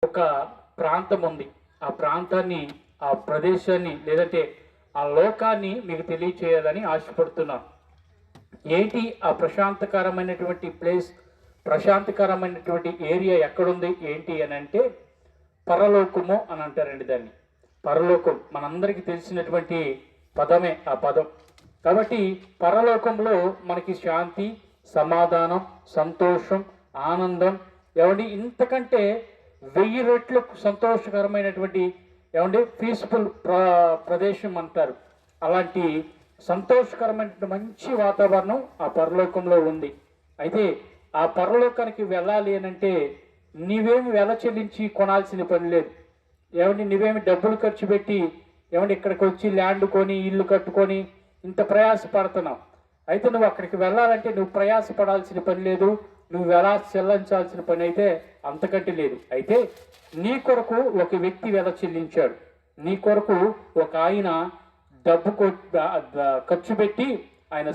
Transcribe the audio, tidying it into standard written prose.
ఒక ప్రాంతం ఉంది. ఆ ప్రాంతాన్ని, ఆ ప్రదేశాన్ని, లేదంటే ఆ లోకాన్ని మీకు తెలియచేయాలని ఆశపడుతున్నాను. ఏంటి ఆ ప్రశాంతకరమైనటువంటి ప్లేస్, ప్రశాంతకరమైనటువంటి ఏరియా ఎక్కడుంది ఏంటి అని అంటే, పరలోకము అని అంటారండి దాన్ని. పరలోకం మనందరికీ తెలిసినటువంటి పదమే ఆ పదం. కాబట్టి పరలోకంలో మనకి శాంతి, సమాధానం, సంతోషం, ఆనందం, ఏమండి ఇంతకంటే 1000 రెట్లు సంతోషకరమైనటువంటి పీస్ఫుల్ ప్రదేశం అంటారు. అలాంటి సంతోషకరమైన మంచి వాతావరణం ఆ పరలోకంలో ఉంది. అయితే ఆ పరలోకానికి వెళ్ళాలి అని అంటే నీవేమి వెల చెల్లించి కొనాల్సిన పని లేదు. నువ్వేమి డబ్బులు ఖర్చు పెట్టి ఇక్కడికి వచ్చి ల్యాండ్ కొని ఇల్లు కట్టుకొని ఇంత ప్రయాసపడుతున్నావు. అయితే నువ్వు అక్కడికి వెళ్ళాలంటే నువ్వు ప్రయాసపడాల్సిన పని లేదు, నువ్వు వెల చెల్లించాల్సిన పని అయితే అంతకంటే లేదు. అయితే నీ కొరకు ఒక వ్యక్తి వెల చెల్లించాడు. నీ కొరకు ఒక ఆయన డబ్బు ఖర్చు పెట్టి ఆయన